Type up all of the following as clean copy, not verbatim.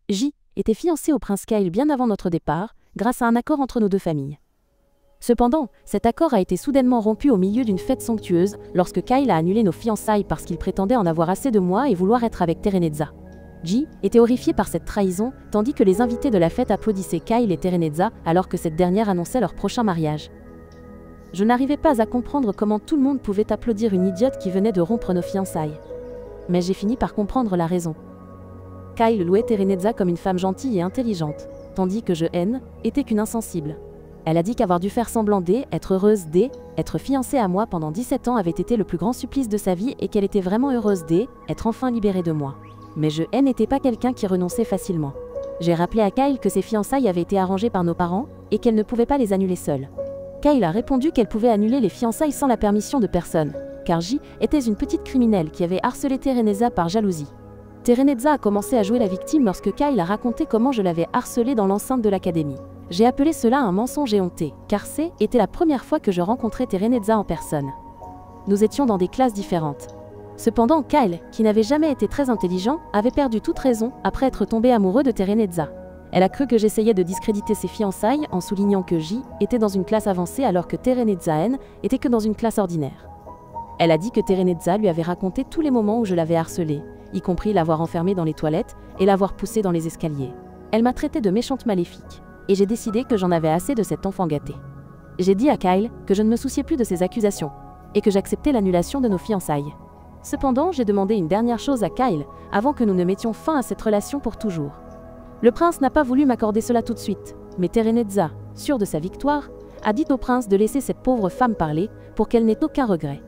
J était fiancé au prince Kyle bien avant notre départ, grâce à un accord entre nos deux familles. Cependant, cet accord a été soudainement rompu au milieu d'une fête somptueuse, lorsque Kyle a annulé nos fiançailles parce qu'il prétendait en avoir assez de moi et vouloir être avec Terenezza. J était horrifié par cette trahison, tandis que les invités de la fête applaudissaient Kyle et Terenezza alors que cette dernière annonçait leur prochain mariage. Je n'arrivais pas à comprendre comment tout le monde pouvait applaudir une idiote qui venait de rompre nos fiançailles. Mais j'ai fini par comprendre la raison. Kyle louait Terenezza comme une femme gentille et intelligente, tandis que je était qu'une insensible. Elle a dit qu'avoir dû faire semblant être heureuse être fiancée à moi pendant 17 ans avait été le plus grand supplice de sa vie et qu'elle était vraiment heureuse être enfin libérée de moi. Mais je n'étais pas quelqu'un qui renonçait facilement. J'ai rappelé à Kyle que ses fiançailles avaient été arrangées par nos parents et qu'elle ne pouvait pas les annuler seule. Kyle a répondu qu'elle pouvait annuler les fiançailles sans la permission de personne, car J était une petite criminelle qui avait harcelé Terenezza par jalousie. Terenezza a commencé à jouer la victime lorsque Kyle a raconté comment je l'avais harcelée dans l'enceinte de l'académie. J'ai appelé cela un mensonge éhonté, car était la première fois que je rencontrais Terenezza en personne. Nous étions dans des classes différentes. Cependant, Kyle, qui n'avait jamais été très intelligent, avait perdu toute raison après être tombé amoureux de Terenezza. Elle a cru que j'essayais de discréditer ses fiançailles en soulignant que J était dans une classe avancée alors que Terenezza était que dans une classe ordinaire. Elle a dit que Terenezza lui avait raconté tous les moments où je l'avais harcelée, y compris l'avoir enfermée dans les toilettes et l'avoir poussée dans les escaliers. Elle m'a traité de méchante maléfique, et j'ai décidé que j'en avais assez de cet enfant gâté. J'ai dit à Kyle que je ne me souciais plus de ces accusations, et que j'acceptais l'annulation de nos fiançailles. Cependant, j'ai demandé une dernière chose à Kyle avant que nous ne mettions fin à cette relation pour toujours. Le prince n'a pas voulu m'accorder cela tout de suite, mais Terenezza, sûre de sa victoire, a dit au prince de laisser cette pauvre femme parler pour qu'elle n'ait aucun regret.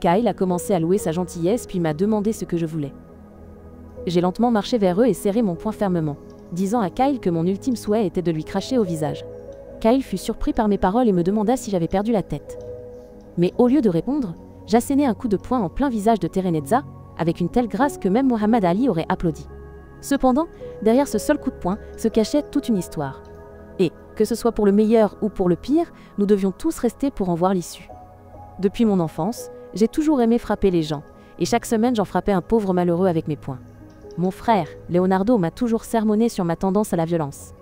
Kyle a commencé à louer sa gentillesse puis m'a demandé ce que je voulais. J'ai lentement marché vers eux et serré mon poing fermement, disant à Kyle que mon ultime souhait était de lui cracher au visage. Kyle fut surpris par mes paroles et me demanda si j'avais perdu la tête. Mais au lieu de répondre, j'assénai un coup de poing en plein visage de Terenezza, avec une telle grâce que même Muhammad Ali aurait applaudi. Cependant, derrière ce seul coup de poing se cachait toute une histoire. Et, que ce soit pour le meilleur ou pour le pire, nous devions tous rester pour en voir l'issue. Depuis mon enfance, j'ai toujours aimé frapper les gens, et chaque semaine j'en frappais un pauvre malheureux avec mes poings. Mon frère, Leonardo, m'a toujours sermonné sur ma tendance à la violence.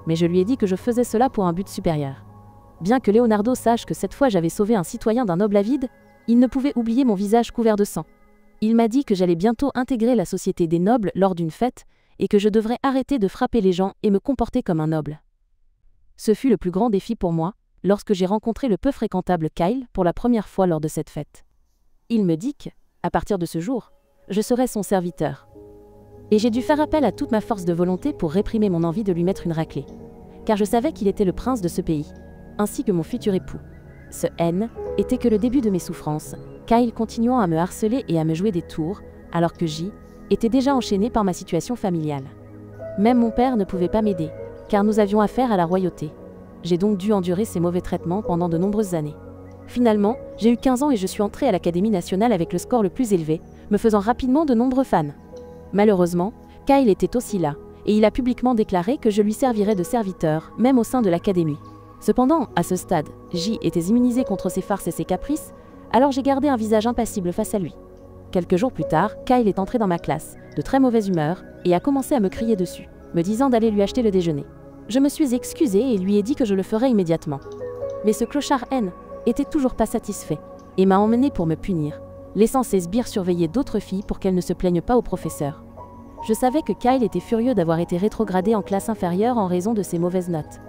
Mais je lui ai dit que je faisais cela pour un but supérieur. Bien que Leonardo sache que cette fois j'avais sauvé un citoyen d'un noble avide, il ne pouvait oublier mon visage couvert de sang. Il m'a dit que j'allais bientôt intégrer la société des nobles lors d'une fête, et que je devrais arrêter de frapper les gens et me comporter comme un noble. Ce fut le plus grand défi pour moi, lorsque j'ai rencontré le peu fréquentable Kyle pour la première fois lors de cette fête. Il me dit que, à partir de ce jour, je serai son serviteur. Et j'ai dû faire appel à toute ma force de volonté pour réprimer mon envie de lui mettre une raclée. Car je savais qu'il était le prince de ce pays, ainsi que mon futur époux. Ce était que le début de mes souffrances, Kyle continuant à me harceler et à me jouer des tours, alors que J était déjà enchaîné par ma situation familiale. Même mon père ne pouvait pas m'aider, car nous avions affaire à la royauté. J'ai donc dû endurer ces mauvais traitements pendant de nombreuses années. Finalement, j'ai eu 15 ans et je suis entrée à l'Académie nationale avec le score le plus élevé, me faisant rapidement de nombreux fans. Malheureusement, Kyle était aussi là, et il a publiquement déclaré que je lui servirais de serviteur, même au sein de l'Académie. Cependant, à ce stade, J était immunisé contre ses farces et ses caprices, alors j'ai gardé un visage impassible face à lui. Quelques jours plus tard, Kyle est entré dans ma classe, de très mauvaise humeur, et a commencé à me crier dessus, me disant d'aller lui acheter le déjeuner. Je me suis excusée et lui ai dit que je le ferais immédiatement. Mais ce clochard était toujours pas satisfait, et m'a emmené pour me punir, laissant ses sbires surveiller d'autres filles pour qu'elles ne se plaignent pas au professeur. Je savais que Kyle était furieux d'avoir été rétrogradé en classe inférieure en raison de ses mauvaises notes.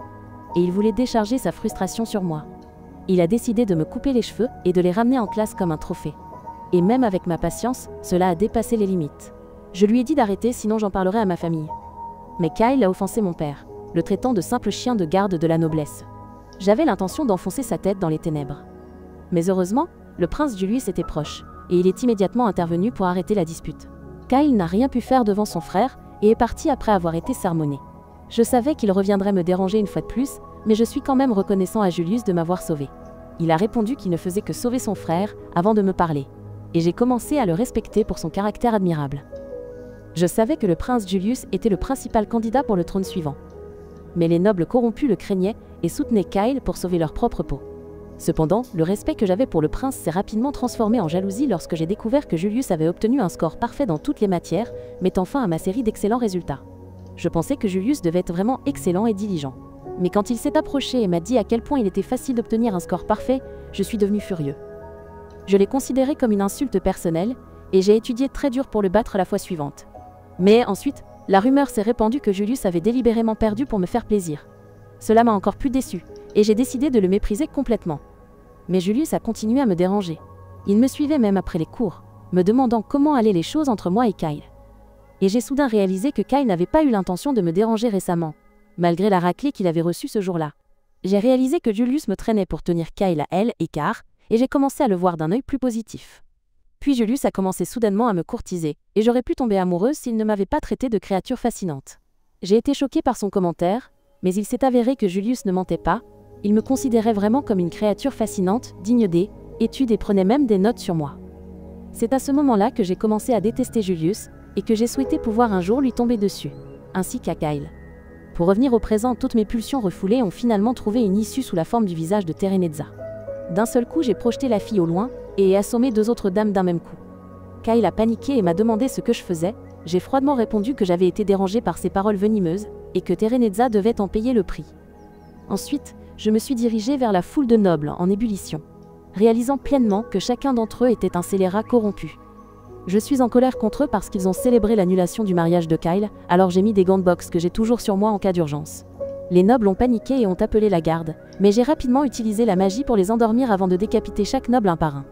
Et il voulait décharger sa frustration sur moi. Il a décidé de me couper les cheveux et de les ramener en classe comme un trophée. Et même avec ma patience, cela a dépassé les limites. Je lui ai dit d'arrêter sinon j'en parlerai à ma famille. Mais Kyle a offensé mon père, le traitant de simple chien de garde de la noblesse. J'avais l'intention d'enfoncer sa tête dans les ténèbres. Mais heureusement, le prince Julius était proche, et il est immédiatement intervenu pour arrêter la dispute. Kyle n'a rien pu faire devant son frère et est parti après avoir été sermonné. Je savais qu'il reviendrait me déranger une fois de plus, mais je suis quand même reconnaissant à Julius de m'avoir sauvé. Il a répondu qu'il ne faisait que sauver son frère avant de me parler, et j'ai commencé à le respecter pour son caractère admirable. Je savais que le prince Julius était le principal candidat pour le trône suivant. Mais les nobles corrompus le craignaient et soutenaient Kyle pour sauver leur propre peau. Cependant, le respect que j'avais pour le prince s'est rapidement transformé en jalousie lorsque j'ai découvert que Julius avait obtenu un score parfait dans toutes les matières, mettant fin à ma série d'excellents résultats. Je pensais que Julius devait être vraiment excellent et diligent. Mais quand il s'est approché et m'a dit à quel point il était facile d'obtenir un score parfait, je suis devenu furieux. Je l'ai considéré comme une insulte personnelle, et j'ai étudié très dur pour le battre la fois suivante. Mais ensuite, la rumeur s'est répandue que Julius avait délibérément perdu pour me faire plaisir. Cela m'a encore plus déçu, et j'ai décidé de le mépriser complètement. Mais Julius a continué à me déranger. Il me suivait même après les cours, me demandant comment allaient les choses entre moi et Kyle. Et j'ai soudain réalisé que Kyle n'avait pas eu l'intention de me déranger récemment, malgré la raclée qu'il avait reçue ce jour-là. J'ai réalisé que Julius me traînait pour tenir Kyle à elle écart, et j'ai commencé à le voir d'un œil plus positif. Puis Julius a commencé soudainement à me courtiser, et j'aurais pu tomber amoureuse s'il ne m'avait pas traité de créature fascinante. J'ai été choquée par son commentaire, mais il s'est avéré que Julius ne mentait pas, il me considérait vraiment comme une créature fascinante, digne d'études et prenait même des notes sur moi. C'est à ce moment-là que j'ai commencé à détester Julius, et que j'ai souhaité pouvoir un jour lui tomber dessus, ainsi qu'à Kyle. Pour revenir au présent, toutes mes pulsions refoulées ont finalement trouvé une issue sous la forme du visage de Terenezza. D'un seul coup, j'ai projeté la fille au loin, et ai assommé 2 autres dames d'un même coup. Kyle a paniqué et m'a demandé ce que je faisais. J'ai froidement répondu que j'avais été dérangée par ses paroles venimeuses, et que Terenezza devait en payer le prix. Ensuite, je me suis dirigée vers la foule de nobles en ébullition, réalisant pleinement que chacun d'entre eux était un scélérat corrompu. Je suis en colère contre eux parce qu'ils ont célébré l'annulation du mariage de Kyle, alors j'ai mis des gants de boxe que j'ai toujours sur moi en cas d'urgence. Les nobles ont paniqué et ont appelé la garde, mais j'ai rapidement utilisé la magie pour les endormir avant de décapiter chaque noble un par un.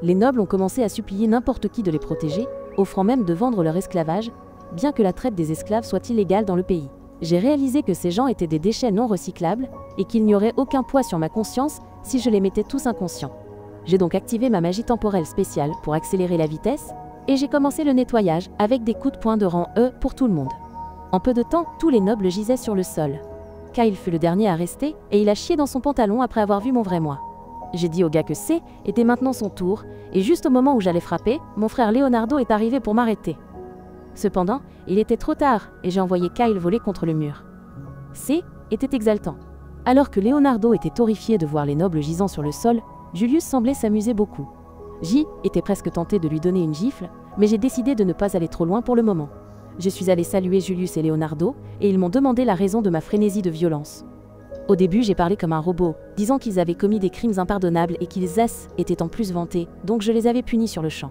Les nobles ont commencé à supplier n'importe qui de les protéger, offrant même de vendre leur esclavage, bien que la traite des esclaves soit illégale dans le pays. J'ai réalisé que ces gens étaient des déchets non recyclables, et qu'il n'y aurait aucun poids sur ma conscience si je les mettais tous inconscients. J'ai donc activé ma magie temporelle spéciale pour accélérer la vitesse, et j'ai commencé le nettoyage avec des coups de poing de rang E pour tout le monde. En peu de temps, tous les nobles gisaient sur le sol. Kyle fut le dernier à rester, et il a chié dans son pantalon après avoir vu mon vrai moi. J'ai dit au gars que C était maintenant son tour, et juste au moment où j'allais frapper, mon frère Leonardo est arrivé pour m'arrêter. Cependant, il était trop tard, et j'ai envoyé Kyle voler contre le mur. C était exaltant. Alors que Leonardo était horrifié de voir les nobles gisant sur le sol, Julius semblait s'amuser beaucoup. J était presque tenté de lui donner une gifle, mais j'ai décidé de ne pas aller trop loin pour le moment. Je suis allé saluer Julius et Leonardo, et ils m'ont demandé la raison de ma frénésie de violence. Au début, j'ai parlé comme un robot, disant qu'ils avaient commis des crimes impardonnables et qu'ils étaient en plus vantés, donc je les avais punis sur le champ.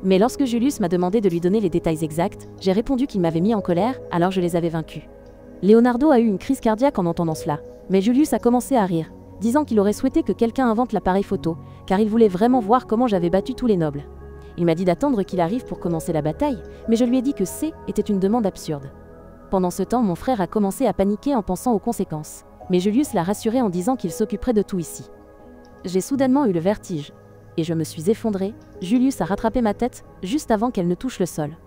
Mais lorsque Julius m'a demandé de lui donner les détails exacts, j'ai répondu qu'il m'avait mis en colère, alors je les avais vaincus. Leonardo a eu une crise cardiaque en entendant cela, mais Julius a commencé à rire, disant qu'il aurait souhaité que quelqu'un invente l'appareil photo, car il voulait vraiment voir comment j'avais battu tous les nobles. Il m'a dit d'attendre qu'il arrive pour commencer la bataille, mais je lui ai dit que C était une demande absurde. Pendant ce temps, mon frère a commencé à paniquer en pensant aux conséquences, mais Julius l'a rassuré en disant qu'il s'occuperait de tout ici. J'ai soudainement eu le vertige, et je me suis effondrée. Julius a rattrapé ma tête juste avant qu'elle ne touche le sol.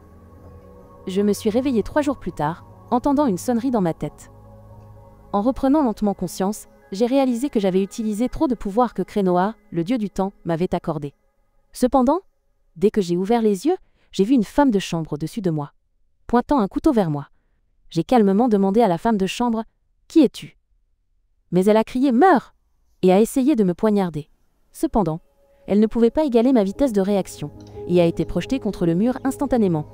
Je me suis réveillée 3 jours plus tard, entendant une sonnerie dans ma tête. En reprenant lentement conscience, j'ai réalisé que j'avais utilisé trop de pouvoirs que Krenoa, le dieu du temps, m'avait accordé. Cependant, dès que j'ai ouvert les yeux, j'ai vu une femme de chambre au-dessus de moi, pointant un couteau vers moi. J'ai calmement demandé à la femme de chambre « Qui es-tu » Mais elle a crié « Meurs !» et a essayé de me poignarder. Cependant, elle ne pouvait pas égaler ma vitesse de réaction et a été projetée contre le mur instantanément.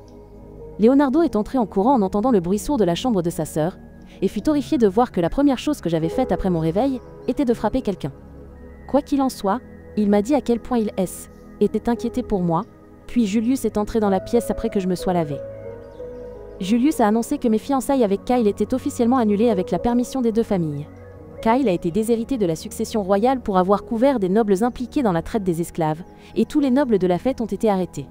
Leonardo est entré en courant en entendant le bruit sourd de la chambre de sa sœur et fut horrifié de voir que la première chose que j'avais faite après mon réveil était de frapper quelqu'un. Quoi qu'il en soit, il m'a dit à quel point il était inquiété pour moi, puis Julius est entré dans la pièce après que je me sois lavée. Julius a annoncé que mes fiançailles avec Kyle étaient officiellement annulées avec la permission des 2 familles. Kyle a été déshérité de la succession royale pour avoir couvert des nobles impliqués dans la traite des esclaves, et tous les nobles de la fête ont été arrêtés.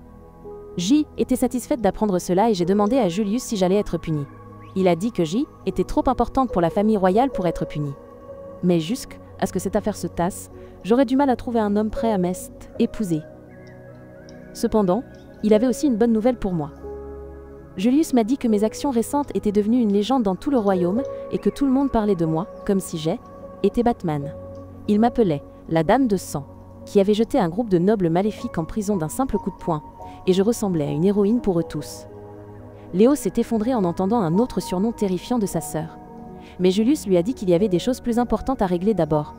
J était satisfaite d'apprendre cela et j'ai demandé à Julius si j'allais être punie. Il a dit que J était trop importante pour la famille royale pour être punie. Mais jusqu'à ce que cette affaire se tasse, j'aurais du mal à trouver un homme prêt à m'épouser. Cependant, il avait aussi une bonne nouvelle pour moi. Julius m'a dit que mes actions récentes étaient devenues une légende dans tout le royaume et que tout le monde parlait de moi, comme si j'étais Batman. Il m'appelait la Dame de Sang, qui avait jeté un groupe de nobles maléfiques en prison d'un simple coup de poing, et je ressemblais à une héroïne pour eux tous. Léo s'est effondré en entendant un autre surnom terrifiant de sa sœur. Mais Julius lui a dit qu'il y avait des choses plus importantes à régler d'abord.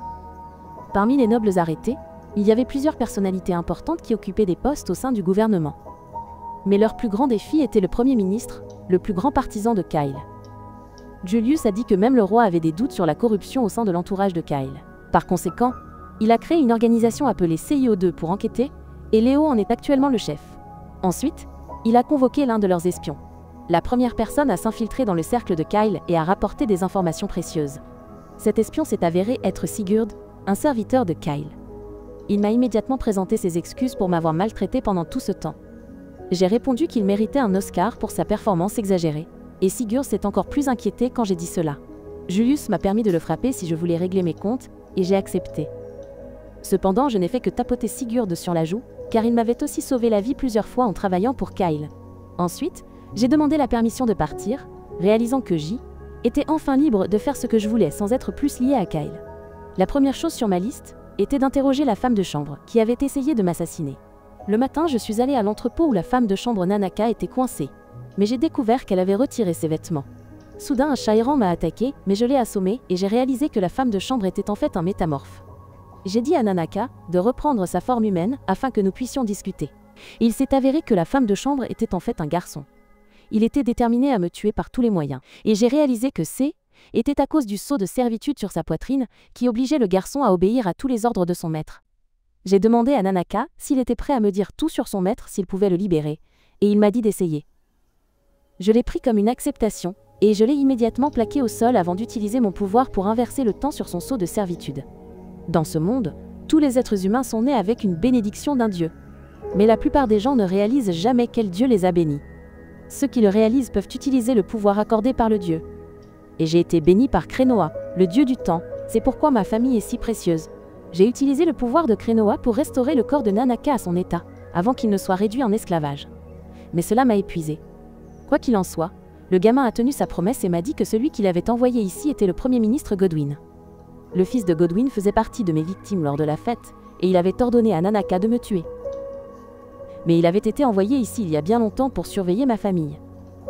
Parmi les nobles arrêtés, il y avait plusieurs personnalités importantes qui occupaient des postes au sein du gouvernement. Mais leur plus grand défi était le Premier ministre, le plus grand partisan de Kyle. Julius a dit que même le roi avait des doutes sur la corruption au sein de l'entourage de Kyle. Par conséquent, il a créé une organisation appelée CIO2 pour enquêter, et Léo en est actuellement le chef. Ensuite, il a convoqué l'un de leurs espions. La première personne à s'infiltrer dans le cercle de Kyle et à rapporter des informations précieuses. Cet espion s'est avéré être Sigurd, un serviteur de Kyle. Il m'a immédiatement présenté ses excuses pour m'avoir maltraité pendant tout ce temps. J'ai répondu qu'il méritait un Oscar pour sa performance exagérée, et Sigurd s'est encore plus inquiété quand j'ai dit cela. Julius m'a permis de le frapper si je voulais régler mes comptes, et j'ai accepté. Cependant, je n'ai fait que tapoter Sigurd sur la joue, car il m'avait aussi sauvé la vie plusieurs fois en travaillant pour Kyle. Ensuite, j'ai demandé la permission de partir, réalisant que J était enfin libre de faire ce que je voulais sans être plus lié à Kyle. La première chose sur ma liste était d'interroger la femme de chambre qui avait essayé de m'assassiner. Le matin, je suis allée à l'entrepôt où la femme de chambre Nanaka était coincée, mais j'ai découvert qu'elle avait retiré ses vêtements. Soudain, un chat errant m'a attaqué, mais je l'ai assommé et j'ai réalisé que la femme de chambre était en fait un métamorphe. J'ai dit à Nanaka de reprendre sa forme humaine afin que nous puissions discuter. Il s'est avéré que la femme de chambre était en fait un garçon. Il était déterminé à me tuer par tous les moyens, et j'ai réalisé que était à cause du sceau de servitude sur sa poitrine qui obligeait le garçon à obéir à tous les ordres de son maître. J'ai demandé à Nanaka s'il était prêt à me dire tout sur son maître s'il pouvait le libérer, et il m'a dit d'essayer. Je l'ai pris comme une acceptation, et je l'ai immédiatement plaqué au sol avant d'utiliser mon pouvoir pour inverser le temps sur son sceau de servitude. Dans ce monde, tous les êtres humains sont nés avec une bénédiction d'un dieu. Mais la plupart des gens ne réalisent jamais quel dieu les a bénis. Ceux qui le réalisent peuvent utiliser le pouvoir accordé par le dieu. Et j'ai été béni par Krenoa, le dieu du temps, c'est pourquoi ma famille est si précieuse. J'ai utilisé le pouvoir de Krenoa pour restaurer le corps de Nanaka à son état, avant qu'il ne soit réduit en esclavage. Mais cela m'a épuisé. Quoi qu'il en soit, le gamin a tenu sa promesse et m'a dit que celui qu'il avait envoyé ici était le premier ministre Godwin. Le fils de Godwin faisait partie de mes victimes lors de la fête, et il avait ordonné à Nanaka de me tuer. Mais il avait été envoyé ici il y a bien longtemps pour surveiller ma famille.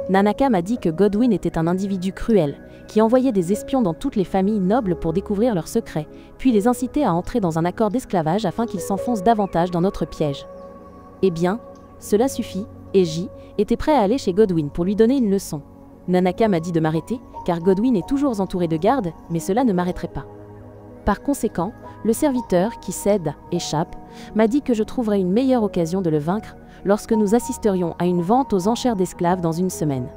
Nanaka m'a dit que Godwin était un individu cruel, qui envoyait des espions dans toutes les familles nobles pour découvrir leurs secrets, puis les inciter à entrer dans un accord d'esclavage afin qu'ils s'enfoncent davantage dans notre piège. Eh bien, cela suffit, et J était prêt à aller chez Godwin pour lui donner une leçon. Nanaka m'a dit de m'arrêter, car Godwin est toujours entouré de gardes, mais cela ne m'arrêterait pas. Par conséquent, le serviteur, qui cède, échappe, m'a dit que je trouverais une meilleure occasion de le vaincre lorsque nous assisterions à une vente aux enchères d'esclaves dans une semaine.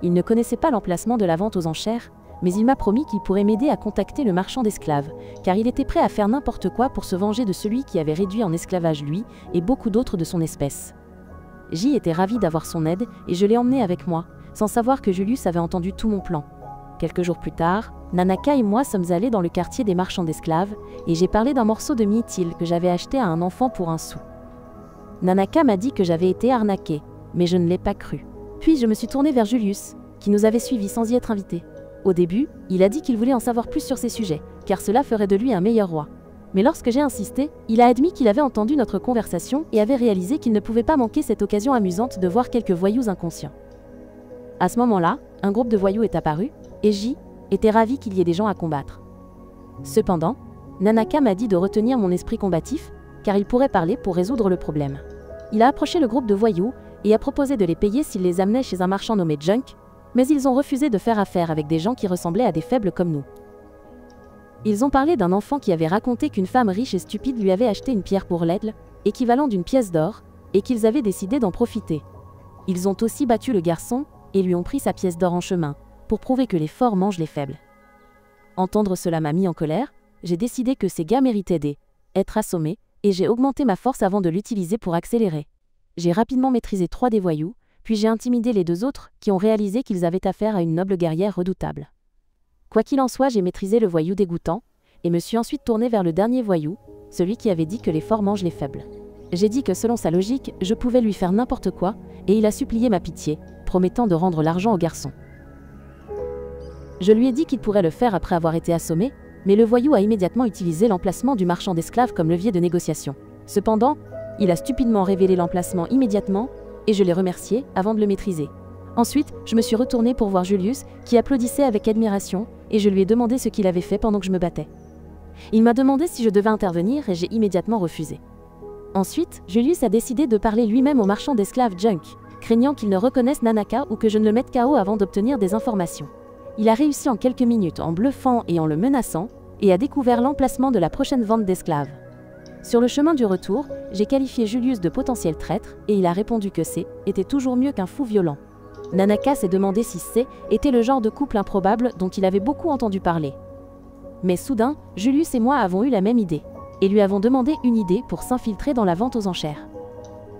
Il ne connaissait pas l'emplacement de la vente aux enchères, mais il m'a promis qu'il pourrait m'aider à contacter le marchand d'esclaves, car il était prêt à faire n'importe quoi pour se venger de celui qui avait réduit en esclavage lui et beaucoup d'autres de son espèce. J était ravi d'avoir son aide et je l'ai emmené avec moi, sans savoir que Julius avait entendu tout mon plan. Quelques jours plus tard, Nanaka et moi sommes allés dans le quartier des marchands d'esclaves et j'ai parlé d'un morceau de mithil que j'avais acheté à un enfant pour 1 sou. Nanaka m'a dit que j'avais été arnaqué, mais je ne l'ai pas cru. Puis je me suis tournée vers Julius, qui nous avait suivis sans y être invité. Au début, il a dit qu'il voulait en savoir plus sur ces sujets, car cela ferait de lui un meilleur roi. Mais lorsque j'ai insisté, il a admis qu'il avait entendu notre conversation et avait réalisé qu'il ne pouvait pas manquer cette occasion amusante de voir quelques voyous inconscients. À ce moment-là, un groupe de voyous est apparu, et J était ravi qu'il y ait des gens à combattre. Cependant, Nanaka m'a dit de retenir mon esprit combatif, car il pourrait parler pour résoudre le problème. Il a approché le groupe de voyous et a proposé de les payer s'il les amenait chez un marchand nommé Junk, mais ils ont refusé de faire affaire avec des gens qui ressemblaient à des faibles comme nous. Ils ont parlé d'un enfant qui avait raconté qu'une femme riche et stupide lui avait acheté une pierre pour l'aigle, équivalent d'une pièce d'or, et qu'ils avaient décidé d'en profiter. Ils ont aussi battu le garçon et lui ont pris sa pièce d'or en chemin, pour prouver que les forts mangent les faibles. Entendre cela m'a mis en colère, j'ai décidé que ces gars méritaient d'être assommés, et j'ai augmenté ma force avant de l'utiliser pour accélérer. J'ai rapidement maîtrisé 3 des voyous, puis j'ai intimidé les 2 autres, qui ont réalisé qu'ils avaient affaire à une noble guerrière redoutable. Quoi qu'il en soit, j'ai maîtrisé le voyou dégoûtant, et me suis ensuite tourné vers le dernier voyou, celui qui avait dit que les forts mangent les faibles. J'ai dit que selon sa logique, je pouvais lui faire n'importe quoi, et il a supplié ma pitié, promettant de rendre l'argent au garçon. Je lui ai dit qu'il pourrait le faire après avoir été assommé, mais le voyou a immédiatement utilisé l'emplacement du marchand d'esclaves comme levier de négociation. Cependant, il a stupidement révélé l'emplacement immédiatement, et je l'ai remercié avant de le maîtriser. Ensuite, je me suis retournée pour voir Julius, qui applaudissait avec admiration, et je lui ai demandé ce qu'il avait fait pendant que je me battais. Il m'a demandé si je devais intervenir et j'ai immédiatement refusé. Ensuite, Julius a décidé de parler lui-même au marchand d'esclaves Junk, craignant qu'il ne reconnaisse Nanaka ou que je ne le mette KO avant d'obtenir des informations. Il a réussi en quelques minutes en bluffant et en le menaçant, et a découvert l'emplacement de la prochaine vente d'esclaves. Sur le chemin du retour, j'ai qualifié Julius de potentiel traître, et il a répondu que C était toujours mieux qu'un fou violent. Nanaka s'est demandé si C était le genre de couple improbable dont il avait beaucoup entendu parler. Mais soudain, Julius et moi avons eu la même idée, et lui avons demandé une idée pour s'infiltrer dans la vente aux enchères.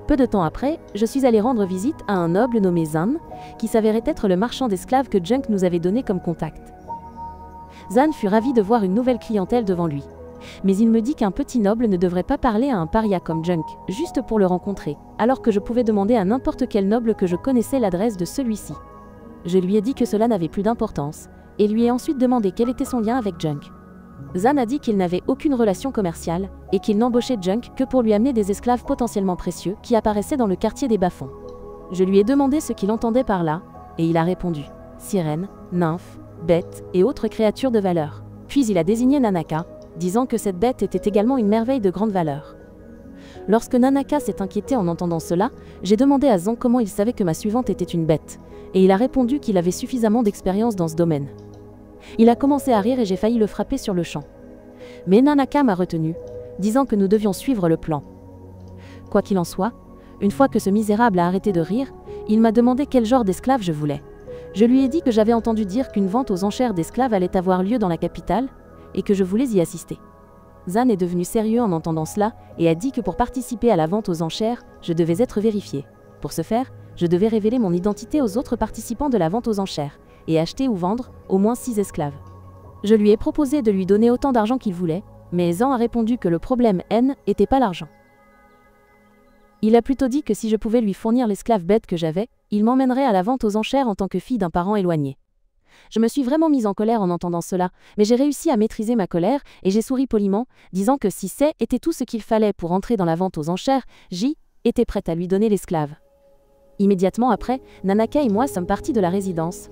Peu de temps après, je suis allé rendre visite à un noble nommé Zan, qui s'avérait être le marchand d'esclaves que Junk nous avait donné comme contact. Zan fut ravi de voir une nouvelle clientèle devant lui. Mais il me dit qu'un petit noble ne devrait pas parler à un paria comme Junk, juste pour le rencontrer, alors que je pouvais demander à n'importe quel noble que je connaissais l'adresse de celui-ci. Je lui ai dit que cela n'avait plus d'importance, et lui ai ensuite demandé quel était son lien avec Junk. Zan a dit qu'il n'avait aucune relation commerciale, et qu'il n'embauchait Junk que pour lui amener des esclaves potentiellement précieux qui apparaissaient dans le quartier des bas-fonds. Je lui ai demandé ce qu'il entendait par là, et il a répondu « sirènes, nymphes, bêtes et autres créatures de valeur ». Puis il a désigné Nanaka, disant que cette bête était également une merveille de grande valeur. Lorsque Nanaka s'est inquiété en entendant cela, j'ai demandé à Zan comment il savait que ma suivante était une bête, et il a répondu qu'il avait suffisamment d'expérience dans ce domaine. Il a commencé à rire et j'ai failli le frapper sur le champ. Mais Nanaka m'a retenu, disant que nous devions suivre le plan. Quoi qu'il en soit, une fois que ce misérable a arrêté de rire, il m'a demandé quel genre d'esclave je voulais. Je lui ai dit que j'avais entendu dire qu'une vente aux enchères d'esclaves allait avoir lieu dans la capitale, et que je voulais y assister. Zan est devenu sérieux en entendant cela et a dit que pour participer à la vente aux enchères, je devais être vérifié. Pour ce faire, je devais révéler mon identité aux autres participants de la vente aux enchères et acheter ou vendre au moins 6 esclaves. Je lui ai proposé de lui donner autant d'argent qu'il voulait, mais Zan a répondu que le problème n'était pas l'argent. Il a plutôt dit que si je pouvais lui fournir l'esclave bête que j'avais, il m'emmènerait à la vente aux enchères en tant que fille d'un parent éloigné. Je me suis vraiment mise en colère en entendant cela, mais j'ai réussi à maîtriser ma colère et j'ai souri poliment, disant que si C était tout ce qu'il fallait pour entrer dans la vente aux enchères, J était prête à lui donner l'esclave. Immédiatement après, Nanaka et moi sommes partis de la résidence.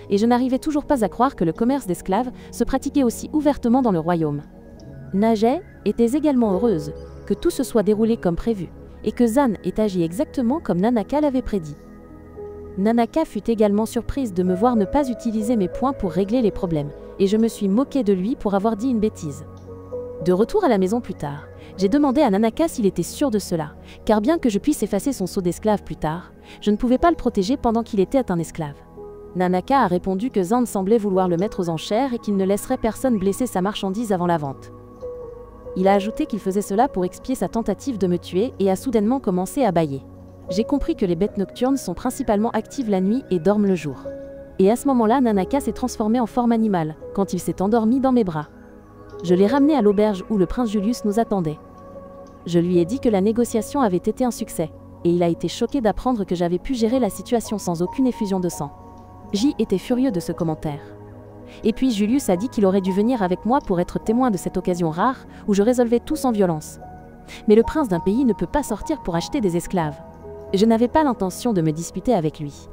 Et je n'arrivais toujours pas à croire que le commerce d'esclaves se pratiquait aussi ouvertement dans le royaume. Naja était également heureuse que tout se soit déroulé comme prévu, et que Zan ait agi exactement comme Nanaka l'avait prédit. Nanaka fut également surprise de me voir ne pas utiliser mes points pour régler les problèmes, et je me suis moquée de lui pour avoir dit une bêtise. De retour à la maison plus tard, j'ai demandé à Nanaka s'il était sûr de cela, car bien que je puisse effacer son sceau d'esclave plus tard, je ne pouvais pas le protéger pendant qu'il était un esclave. Nanaka a répondu que Zan semblait vouloir le mettre aux enchères et qu'il ne laisserait personne blesser sa marchandise avant la vente. Il a ajouté qu'il faisait cela pour expier sa tentative de me tuer et a soudainement commencé à bâiller. J'ai compris que les bêtes nocturnes sont principalement actives la nuit et dorment le jour. Et à ce moment-là, Nanaka s'est transformé en forme animale, quand il s'est endormi dans mes bras. Je l'ai ramené à l'auberge où le prince Julius nous attendait. Je lui ai dit que la négociation avait été un succès, et il a été choqué d'apprendre que j'avais pu gérer la situation sans aucune effusion de sang. J était furieux de ce commentaire. Et puis Julius a dit qu'il aurait dû venir avec moi pour être témoin de cette occasion rare où je résolvais tout sans violence. Mais le prince d'un pays ne peut pas sortir pour acheter des esclaves. Je n'avais pas l'intention de me disputer avec lui.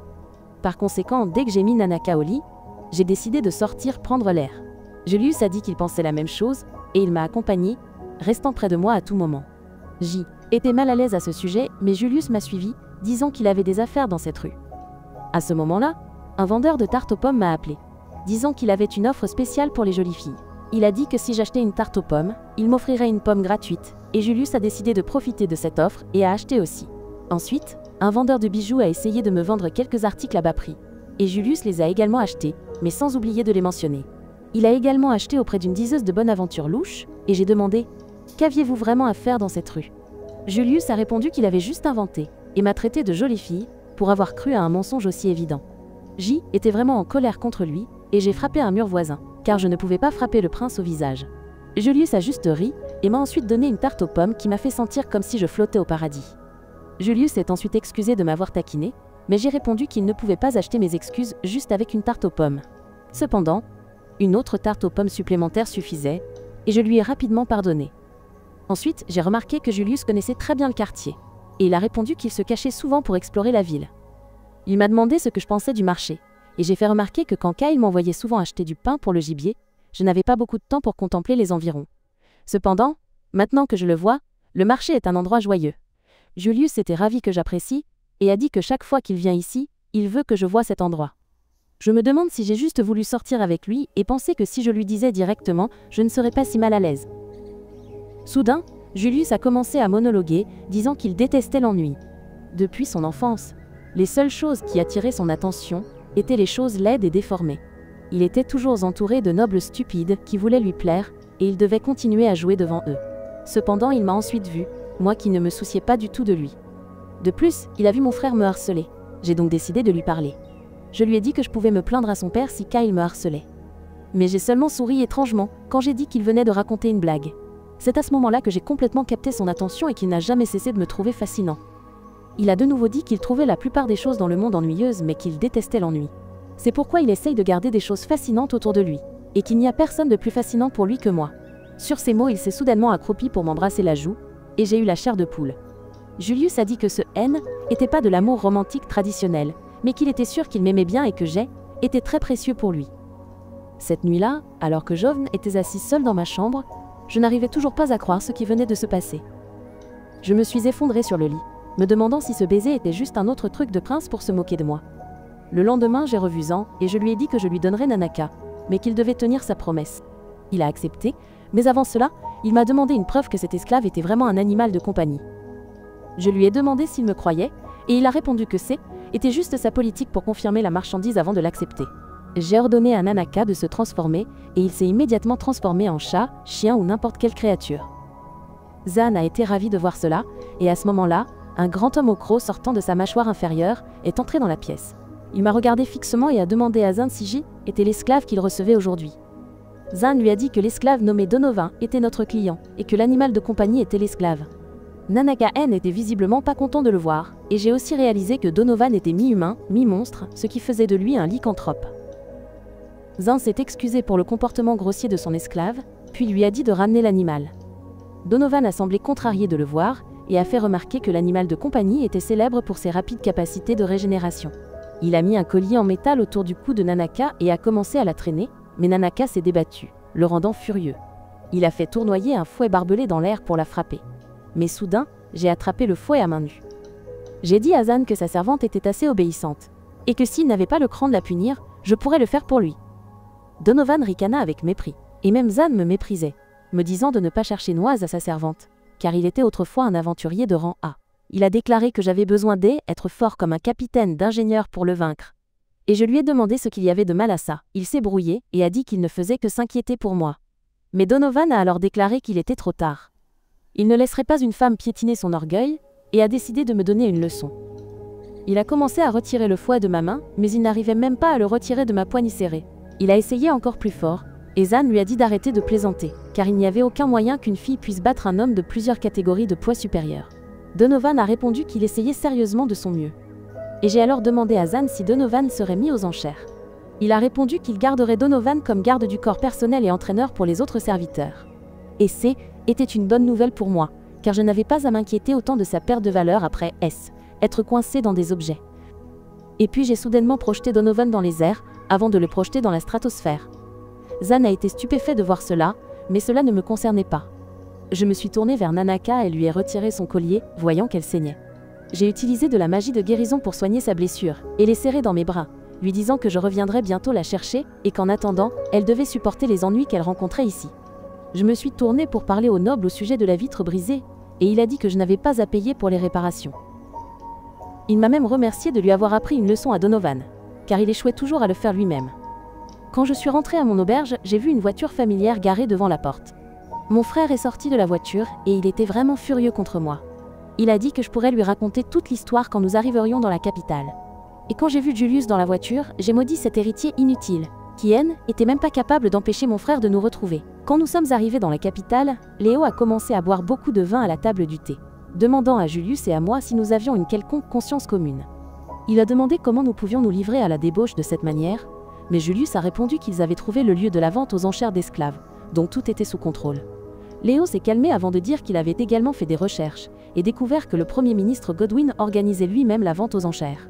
Par conséquent, dès que j'ai mis Nanaka au lit, j'ai décidé de sortir prendre l'air. Julius a dit qu'il pensait la même chose, et il m'a accompagné, restant près de moi à tout moment. J était mal à l'aise à ce sujet, mais Julius m'a suivi, disant qu'il avait des affaires dans cette rue. À ce moment-là, un vendeur de tarte aux pommes m'a appelé, disant qu'il avait une offre spéciale pour les jolies filles. Il a dit que si j'achetais une tarte aux pommes, il m'offrirait une pomme gratuite, et Julius a décidé de profiter de cette offre et a acheté aussi. Ensuite, un vendeur de bijoux a essayé de me vendre quelques articles à bas prix, et Julius les a également achetés, mais sans oublier de les mentionner. Il a également acheté auprès d'une diseuse de bonne aventure louche, et j'ai demandé « Qu'aviez-vous vraiment à faire dans cette rue ?» Julius a répondu qu'il avait juste inventé, et m'a traité de jolie fille, pour avoir cru à un mensonge aussi évident. J était vraiment en colère contre lui, et j'ai frappé un mur voisin, car je ne pouvais pas frapper le prince au visage. Julius a juste ri, et m'a ensuite donné une tarte aux pommes qui m'a fait sentir comme si je flottais au paradis. Julius s'est ensuite excusé de m'avoir taquiné, mais j'ai répondu qu'il ne pouvait pas acheter mes excuses juste avec une tarte aux pommes. Cependant, une autre tarte aux pommes supplémentaire suffisait, et je lui ai rapidement pardonné. Ensuite, j'ai remarqué que Julius connaissait très bien le quartier, et il a répondu qu'il se cachait souvent pour explorer la ville. Il m'a demandé ce que je pensais du marché, et j'ai fait remarquer que quand Kyle m'envoyait souvent acheter du pain pour le gibier, je n'avais pas beaucoup de temps pour contempler les environs. Cependant, maintenant que je le vois, le marché est un endroit joyeux. Julius était ravi que j'apprécie, et a dit que chaque fois qu'il vient ici, il veut que je voie cet endroit. Je me demande si j'ai juste voulu sortir avec lui et penser que si je lui disais directement, je ne serais pas si mal à l'aise. Soudain, Julius a commencé à monologuer, disant qu'il détestait l'ennui. Depuis son enfance, les seules choses qui attiraient son attention étaient les choses laides et déformées. Il était toujours entouré de nobles stupides qui voulaient lui plaire, et il devait continuer à jouer devant eux. Cependant, il m'a ensuite vu, moi qui ne me souciais pas du tout de lui. De plus, il a vu mon frère me harceler. J'ai donc décidé de lui parler. Je lui ai dit que je pouvais me plaindre à son père si Kyle me harcelait. Mais j'ai seulement souri étrangement quand j'ai dit qu'il venait de raconter une blague. C'est à ce moment-là que j'ai complètement capté son attention et qu'il n'a jamais cessé de me trouver fascinant. Il a de nouveau dit qu'il trouvait la plupart des choses dans le monde ennuyeuses mais qu'il détestait l'ennui. C'est pourquoi il essaye de garder des choses fascinantes autour de lui, et qu'il n'y a personne de plus fascinant pour lui que moi. Sur ces mots, il s'est soudainement accroupi pour m'embrasser la joue, et j'ai eu la chair de poule. Julius a dit que ce « N » n'était pas de l'amour romantique traditionnel, mais qu'il était sûr qu'il m'aimait bien et que était très précieux pour lui. Cette nuit-là, alors que Joven était assis seul dans ma chambre, je n'arrivais toujours pas à croire ce qui venait de se passer. Je me suis effondrée sur le lit, me demandant si ce baiser était juste un autre truc de prince pour se moquer de moi. Le lendemain, j'ai revu Zan et je lui ai dit que je lui donnerais Nanaka, mais qu'il devait tenir sa promesse. Il a accepté, mais avant cela, il m'a demandé une preuve que cet esclave était vraiment un animal de compagnie. Je lui ai demandé s'il me croyait, et il a répondu que était juste sa politique pour confirmer la marchandise avant de l'accepter. J'ai ordonné à Nanaka de se transformer, et il s'est immédiatement transformé en chat, chien ou n'importe quelle créature. Zan a été ravi de voir cela, et à ce moment-là, un grand homme au croc sortant de sa mâchoire inférieure est entré dans la pièce. Il m'a regardé fixement et a demandé à Zan si était l'esclave qu'il recevait aujourd'hui. Zan lui a dit que l'esclave nommé Donovan était notre client, et que l'animal de compagnie était l'esclave. Nanaka N était visiblement pas content de le voir, et j'ai aussi réalisé que Donovan était mi-humain, mi-monstre, ce qui faisait de lui un lycanthrope. Zan s'est excusé pour le comportement grossier de son esclave, puis lui a dit de ramener l'animal. Donovan a semblé contrarié de le voir, et a fait remarquer que l'animal de compagnie était célèbre pour ses rapides capacités de régénération. Il a mis un collier en métal autour du cou de Nanaka et a commencé à la traîner, mais Nanaka s'est débattu, le rendant furieux. Il a fait tournoyer un fouet barbelé dans l'air pour la frapper. Mais soudain, j'ai attrapé le fouet à main nue. J'ai dit à Zan que sa servante était assez obéissante, et que s'il n'avait pas le cran de la punir, je pourrais le faire pour lui. Donovan ricana avec mépris, et même Zan me méprisait, me disant de ne pas chercher noise à sa servante, car il était autrefois un aventurier de rang A. Il a déclaré que j'avais besoin d'être fort comme un capitaine d'ingénieur pour le vaincre. Et je lui ai demandé ce qu'il y avait de mal à ça. Il s'est brouillé et a dit qu'il ne faisait que s'inquiéter pour moi. Mais Donovan a alors déclaré qu'il était trop tard. Il ne laisserait pas une femme piétiner son orgueil et a décidé de me donner une leçon. Il a commencé à retirer le fouet de ma main, mais il n'arrivait même pas à le retirer de ma poignée serrée. Il a essayé encore plus fort, et Zan lui a dit d'arrêter de plaisanter, car il n'y avait aucun moyen qu'une fille puisse battre un homme de plusieurs catégories de poids supérieurs. Donovan a répondu qu'il essayait sérieusement de son mieux. Et j'ai alors demandé à Zan si Donovan serait mis aux enchères. Il a répondu qu'il garderait Donovan comme garde du corps personnel et entraîneur pour les autres serviteurs. Et était une bonne nouvelle pour moi, car je n'avais pas à m'inquiéter autant de sa perte de valeur après être coincé dans des objets. Et puis j'ai soudainement projeté Donovan dans les airs, avant de le projeter dans la stratosphère. Zan a été stupéfait de voir cela, mais cela ne me concernait pas. Je me suis tournée vers Nanaka et lui ai retiré son collier, voyant qu'elle saignait. J'ai utilisé de la magie de guérison pour soigner sa blessure, et les serrer dans mes bras, lui disant que je reviendrais bientôt la chercher, et qu'en attendant, elle devait supporter les ennuis qu'elle rencontrait ici. Je me suis tournée pour parler au noble au sujet de la vitre brisée, et il a dit que je n'avais pas à payer pour les réparations. Il m'a même remercié de lui avoir appris une leçon à Donovan, car il échouait toujours à le faire lui-même. Quand je suis rentrée à mon auberge, j'ai vu une voiture familière garée devant la porte. Mon frère est sorti de la voiture, et il était vraiment furieux contre moi. Il a dit que je pourrais lui raconter toute l'histoire quand nous arriverions dans la capitale. Et quand j'ai vu Julius dans la voiture, j'ai maudit cet héritier inutile, qui était même pas capable d'empêcher mon frère de nous retrouver. Quand nous sommes arrivés dans la capitale, Léo a commencé à boire beaucoup de vin à la table du thé, demandant à Julius et à moi si nous avions une quelconque conscience commune. Il a demandé comment nous pouvions nous livrer à la débauche de cette manière, mais Julius a répondu qu'ils avaient trouvé le lieu de la vente aux enchères d'esclaves, dont tout était sous contrôle. Léo s'est calmé avant de dire qu'il avait également fait des recherches, et découvert que le Premier ministre Godwin organisait lui-même la vente aux enchères.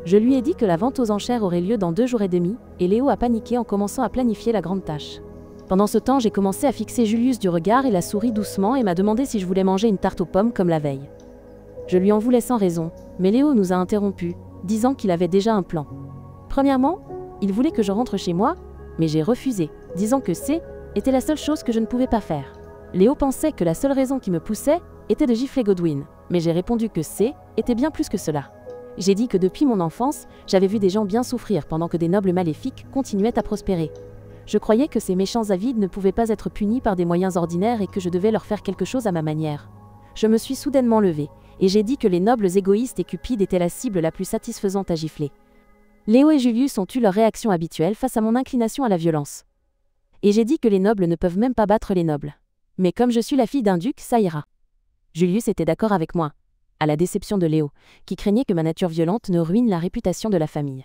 Je lui ai dit que la vente aux enchères aurait lieu dans 2 jours et demi, et Léo a paniqué en commençant à planifier la grande tâche. Pendant ce temps, j'ai commencé à fixer Julius du regard et la souris doucement et m'a demandé si je voulais manger une tarte aux pommes comme la veille. Je lui en voulais sans raison, mais Léo nous a interrompus, disant qu'il avait déjà un plan. Premièrement, il voulait que je rentre chez moi, mais j'ai refusé, disant que C était la seule chose que je ne pouvais pas faire. Léo pensait que la seule raison qui me poussait était de gifler Godwin, mais j'ai répondu que C était bien plus que cela. J'ai dit que depuis mon enfance, j'avais vu des gens bien souffrir pendant que des nobles maléfiques continuaient à prospérer. Je croyais que ces méchants avides ne pouvaient pas être punis par des moyens ordinaires et que je devais leur faire quelque chose à ma manière. Je me suis soudainement levée, et j'ai dit que les nobles égoïstes et cupides étaient la cible la plus satisfaisante à gifler. Léo et Julius ont eu leur réaction habituelle face à mon inclination à la violence. Et j'ai dit que les nobles ne peuvent même pas battre les nobles. Mais comme je suis la fille d'un duc, ça ira. Julius était d'accord avec moi, à la déception de Léo, qui craignait que ma nature violente ne ruine la réputation de la famille.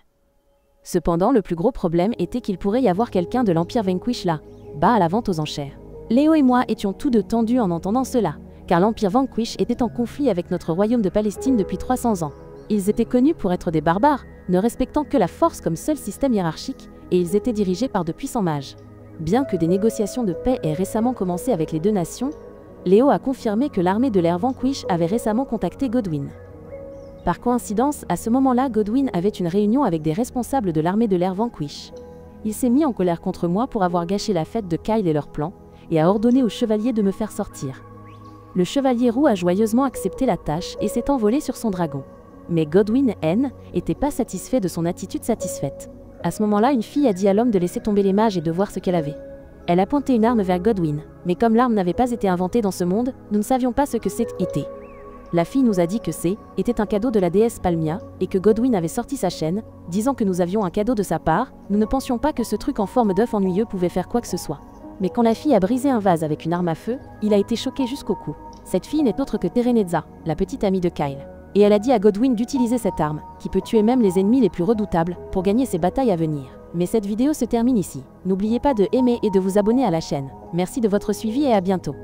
Cependant, le plus gros problème était qu'il pourrait y avoir quelqu'un de l'Empire Vanquish là, bas à la vente aux enchères. Léo et moi étions tous deux tendus en entendant cela, car l'Empire Vanquish était en conflit avec notre royaume de Palestine depuis 300 ans. Ils étaient connus pour être des barbares, ne respectant que la force comme seul système hiérarchique, et ils étaient dirigés par de puissants mages. Bien que des négociations de paix aient récemment commencé avec les deux nations, Léo a confirmé que l'armée de l'air Vanquish avait récemment contacté Godwin. Par coïncidence, à ce moment-là, Godwin avait une réunion avec des responsables de l'armée de l'air Vanquish. Il s'est mis en colère contre moi pour avoir gâché la fête de Kyle et leur plan, et a ordonné au chevalier de me faire sortir. Le chevalier roux a joyeusement accepté la tâche et s'est envolé sur son dragon. Mais Godwin N n'était pas satisfait de son attitude satisfaite. À ce moment-là, une fille a dit à l'homme de laisser tomber les mages et de voir ce qu'elle avait. Elle a pointé une arme vers Godwin, mais comme l'arme n'avait pas été inventée dans ce monde, nous ne savions pas ce que c'était. La fille nous a dit que C était un cadeau de la déesse Palmia, et que Godwin avait sorti sa chaîne, disant que nous avions un cadeau de sa part. Nous ne pensions pas que ce truc en forme d'œuf ennuyeux pouvait faire quoi que ce soit. Mais quand la fille a brisé un vase avec une arme à feu, il a été choqué jusqu'au cou. Cette fille n'est autre que Tereneza, la petite amie de Kyle. Et elle a dit à Godwin d'utiliser cette arme, qui peut tuer même les ennemis les plus redoutables, pour gagner ses batailles à venir. Mais cette vidéo se termine ici. N'oubliez pas de aimer et de vous abonner à la chaîne. Merci de votre suivi et à bientôt.